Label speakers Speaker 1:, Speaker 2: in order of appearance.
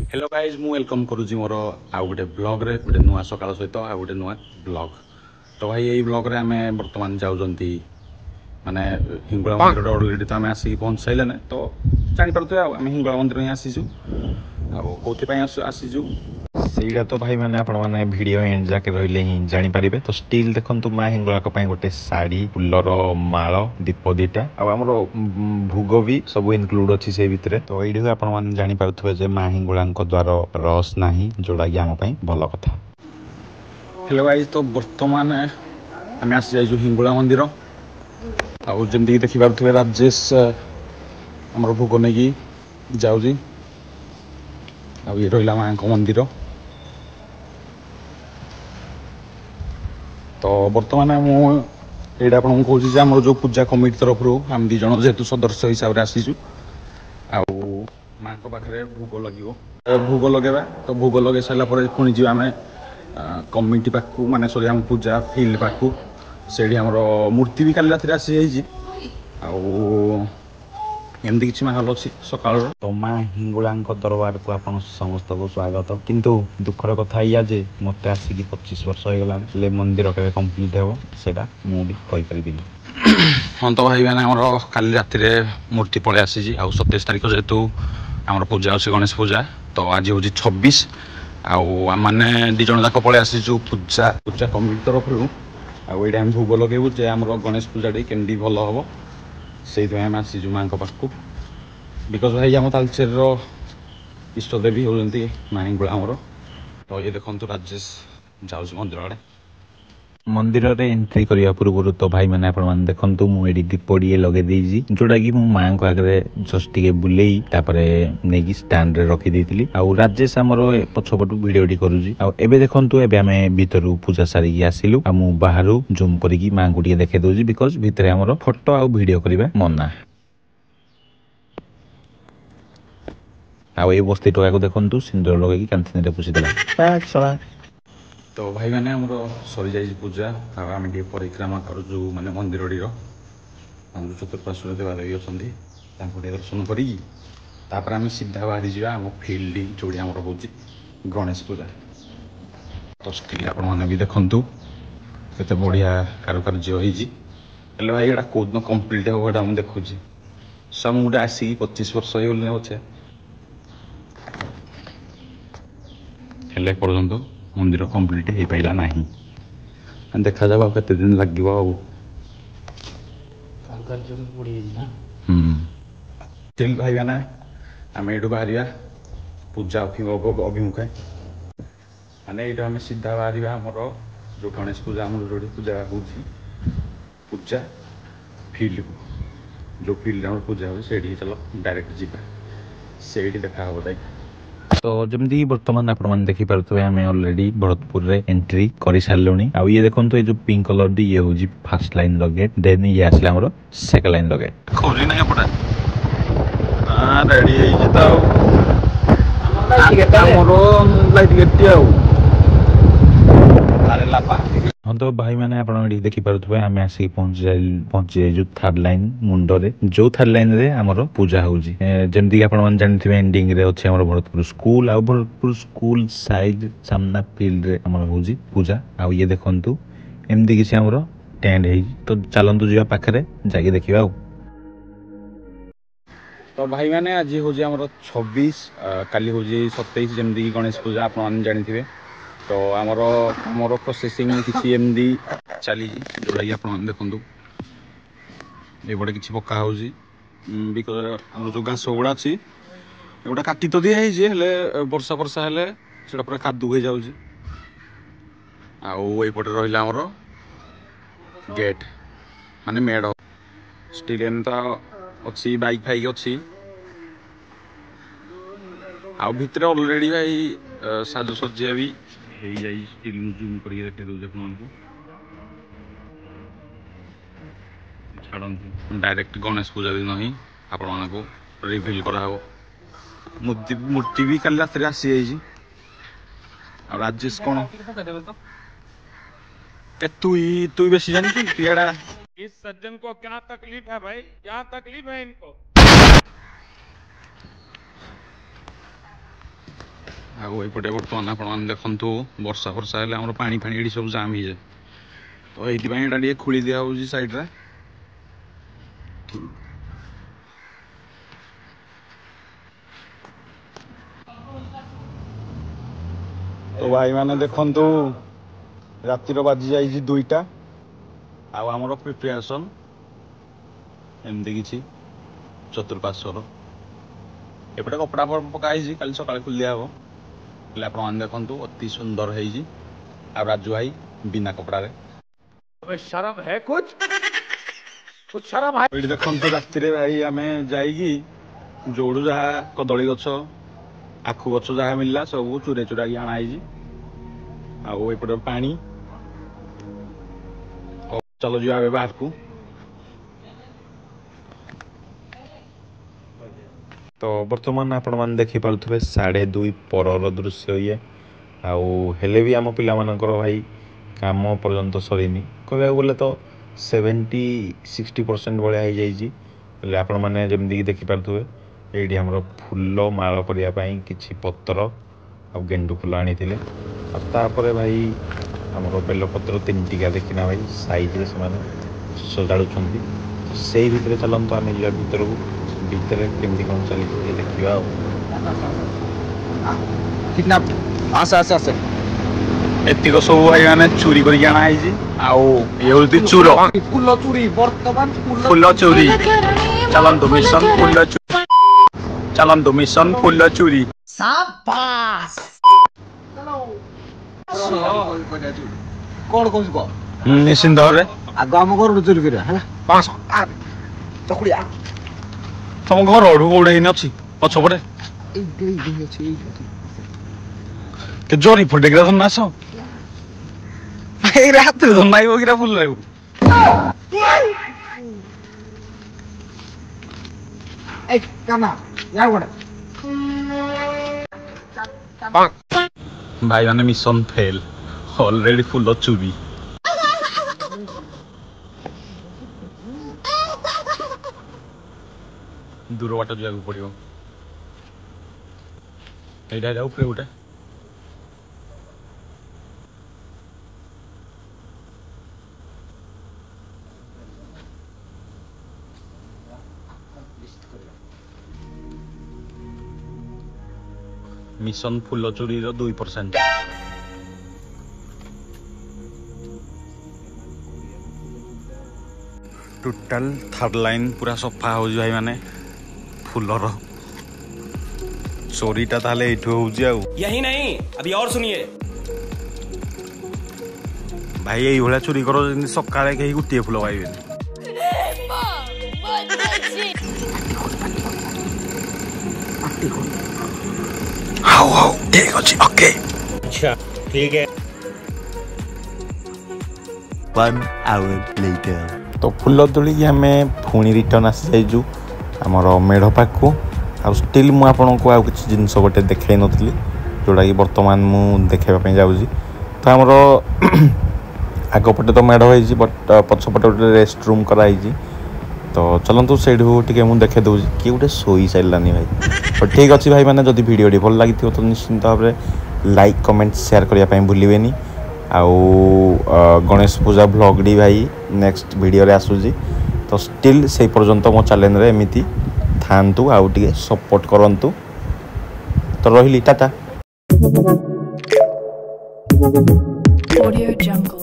Speaker 1: Hello guys मु welcome करुँची मोर आउ गोटे ब्लॉग रे गोटे नुआ सकाळ सहित आउ गोटे नुआ ब्लॉग। तो भाई यही ब्लॉग रे आमे वर्तमान जाउजंती माने हिंगुला मंदिर ऑलरेडी तो आमे आसी पहुंच साइलेने। तो जानि परथुए आमे हिंगुला मंदिर ही आसीजु आउ कोथि पय आसीजु ସେଇଟା ତ ଭାଇ ମାନେ ଆପଣ ମାନେ ଭିडियो ଏଣ୍ଡ ଯାକେ ରହିଲେ ହିଁ ଜାଣିପାରିବେ। ତ ଷ୍ଟିଲ୍ ଦେଖନ୍ତୁ ମା ହିଙ୍ଗୁଳାଙ୍କ ପାଇଁ ଗୋଟେ ଶାଢ଼ୀ, ଫୁଲର ମାଳ, ଦୀପ ଦିଟା ଆଉ ଆମର ଭୋଗ ବି ସବୁ ଇନକ୍ଲୁଡ ଅଛି ସେଇ ଭିତରେ। ତ ଏଇଠି ଆପଣ ମାନେ ଜାଣିପାରୁଥିବେ ଯେ ମା ହିଙ୍ଗୁଳାଙ୍କ ଦ୍ୱାର ରସ୍ ନାହିଁ, ଯୋଉଟାକି ଆମ ପାଇଁ ଭଲ କଥା। ହେଲୋ ଗାଇସ୍, ତ ବର୍ତ୍ତମାନ ଆମେ ଆସି ଯାଇଛୁ ହିଙ୍ଗୁଳା ମନ୍ଦିର। ଆଉ ଯେମିତିକି ଦେଖିପାରୁଥିବେ ରାଜେଶ ଆମର ଭୋଗ ନେଇକି ଯାଉଛି। ଆଉ ଇଏ ରହିଲା ମାଙ୍କ ମନ୍ଦିର। तो बर्तमान मुझे आपको कौन से आम जो पूजा कमिटी तरफ आम दी जन जेहेतु सदस्य हिसाब से आसीचु माँ पाखे भोग लगे भोग लगेगा। तो भोग लगे सारा पुणी जी आम कमिटी पाक माने सॉरी आम पूजा फिल्ड पाक से मूर्ति भी काली रात आसी जाइए एमती किसी माहौल अच्छी सका तो माँ हिंगुला दरबार को आप समस्त को स्वागत। किंतु दुखर कथा या जे मत आसिक 25 वर्ष हो गला मंदिर के कम्प्लीट हो सेटा मुझे हाँ। तो भाई मैंने काली राति मूर्ति पलि आसी 27 तारीख जेहेतु आम पूजा अच्छे गणेश पूजा। तो आज हूँ 26 आने दिज जाक पलि आसीचु पूजा पूजा कमिटी तरफ आईटा आम भोग लगेबू जे आम गणेश पूजा केमती भल हम से आम आसीचु माँ पाखक बिकज भाई आम तालचेर इष्टदेवी होती माँ हिंगुला आमर। तो ये देखो राजेश जाऊँ मंदिर आड़े मंदिर रे एंट्री करने पूर्व तो भाई मैंने देखु मुझे दीपड़े लगे देजी जोटा कि माँ को आगे जस्ट टे बुले नहीं स्टैंड रे रखी आउ राजेश आमर पछपटू भिडियो करुँची। आबे देखु एवं भीतर पूजा सारिकी आसिलु बाहर जूम करके माँ को देखे दूसरी बिकज भितर आमर फोटो आउ भिडियो करने मना। ये बस्ती टका को देखु सिंदूर लगे कांथी पुषिदेला। तो भाई मैंने सरी जाइए पूजा आम परिक्रमा करूँ माने मंदिर जो चतुर्पार्श्व देवादेवी अच्छा दर्शन कर आम सीधा बाहरी जा आम फिल्ड जो आम हूँ गणेश पूजा। तो स्टिल आप भी देखु केते बढ़िया कारुकार्य होते भाई ये कौ दिन कम्प्लीट हम यहाँ देखुची सब गोटे आसिक 25 वर्ष हो गले अच्छे हेल्ले पर्यंत मंदिर कम्प्लीट हो पाइला ना। देखा जाओ केते दिन लगे भाई मैंने आम यू बाहर पूजा अभिमुखे माने ये आम सीधा बाहर आमर जो गणेश पूजा आम जो पूजा हो पूजा फिल्ड को जो फिल्ड आम पूजा हो चल डायरेक्ट जीवा से देखा हम ताई। तो जमी बर्तमान आप देखिपे आम अलरेडी भरतपुर रे एंट्री कर सारू। आउ ये देखो ये जो पिंक कलर ये हूँ फास्ट लाइन गेट देन ये आसला आम सेकेंड लाइन गेट खोजी ना रेडी लाइट गेट हाँ। तो भाई मैंने आप देखिपे आम आसिक पहुंची जाइए थर्ड लाइन मुंडे जो थर्ड लाइन रे आमर पूजा होची जमती आप जानते एंडिंग रे अच्छे भरतपुर स्कूल आ भरतपुर स्कूल साइड सामना फील्ड रे आमर होची पूजा। आ ये देखंतु एमती किसी आमर टेंट है। तो चलतु जा पाखे जाके देखा। तो भाई मैंने आज हूँ आमर 26 काली हूँ 27 जमती गणेश पूजा आप जानते। तो आमर आमर प्रोसेसिंग किसी एमती चली जोटा कि आप देखु ये किसी पक्का हो बिकज आम जो घास गुड़ा अच्छी गोटे काटी तो दिखाई वर्षा वर्षा हेले से पूरा कादू हो जाऊँगी। आईपटे रहा आमर गेट माने मेड़ स्टिल एम तो अच्छी बाइक फाइक अच्छी आ भितर ऑलरेडी भाई साजसज्जा भी हो जाए जूम करके देखे दूसरे छाड़ डायरेक्ट गणेश पूजा दिन ही आपण को रिविल करा मूर्ति भी काली रात आसी जाइए। राजेश कौन तु बेसी जानी
Speaker 2: इस सज्जन को क्या तकलीफ है भाई, क्या तकलीफ है इनको।
Speaker 1: आउपटे बर्तमान आप देखु वर्षा वर्षा हेल्ले आम पानी फाणी ये सब जाम हो जाए तो ये खोली दिया साइड रे तो भाई मैंने देखु रातिर बाजी जाइए 2टा आमर प्रिपरेशन एमती किसी चतुर्पार्श्वर एपटे कपड़ा पकाई कल सका खुल दिया हम आप देखु अति सुंदर है राजू भाई बिना कपड़ा रे
Speaker 2: शर्म है कुछ शर्म है
Speaker 1: देखु राति भाई आम जाइकी जोड़ू जहाँ कदली गछ आखु गछ जहाँ मिलला सब चूरे चूरा आणाई आउपटे पानी चलो जी आवे बाहर को
Speaker 3: तो बर्तमान आपण मैंने देखी पारे 2:30 परर दृश्य ये आउ भी आम पिला भाई काम पर्यंत सरीनी कहवाक गले तो 70-60% भाया आपण मैंने जमीक देखिपे ये आम फूल माल करने किसी पत्र आ गेंडु फूल आनी तापर भाई आमर बेलपत्र 3 टिका देखना भाई साइज से सजाड़ू से भितर चलते आम जा भर को भीतर केमती कौन चली देखा
Speaker 1: एतिक सब भाई मैंने चोरी कर चूर
Speaker 2: फूल चोरी बर्तमान
Speaker 1: फूल चोरी चलतु मिशन फूल चलतु मिशन फूल चोरी
Speaker 4: कौन कौन को
Speaker 1: निश्चिंत भाव
Speaker 4: आग आम घर चोरी कर 500 चकुड़िया
Speaker 1: तुम घर अड़ू कौड़े अच्छी पछपटे जरी फटेगा तो नाश रात धन्ना गिरा फुल भाई मैंने मिशन फेल ऑलरेडी फुल चुरी दूर बाट जाक पड़ो यहाँ उपरे गोटे मिशन फुल चोरी 2%। टोटाल थर्ड लाइन पूरा सफा हो भाई माने फुलर चोरीटा ताले एठो होउजी आ
Speaker 5: यही नहीं अभी और सुनिए
Speaker 1: भाई यही भला चोरी करो जंदी सकाळे कहीं गुटिए फुल पाइबे हाउ ठीक अछि ओके
Speaker 5: अच्छा ठीक है
Speaker 3: 1 hour later तो फुल तोड़ी हमें पुणी रिटर्न आसी जाइजु आमर मेढ़ पाक आ स्टिल मु आपन को आ किछि जिंस गोटे देखै नथली जोड़ा कि वर्तमान मु देखाइबा पे जाउजी तो हमर आगपटे तो मेढ़ होइजी बट पछपटे गोटे रेस्ट रूम करा होइजी तो चलंतु सेडू टिके मु देखे दउजी कि गोटे सोई साइलानी भाई तो ठीक अछि भाई माने जदि वीडियो डी भल लागिथियो तो निश्चित भाव लाइक कमेंट शेयर करिया पे भूलिबेनी आउ गणेश पूजा व्लॉग डी भाई नेक्स्ट वीडियो रे आसुजी तो स्टिल से पर्यंत मो चैनल रे एमिति थांतु आउ टिके सपोर्ट करंतु तो रहिली टाटा
Speaker 6: Audio Jungle.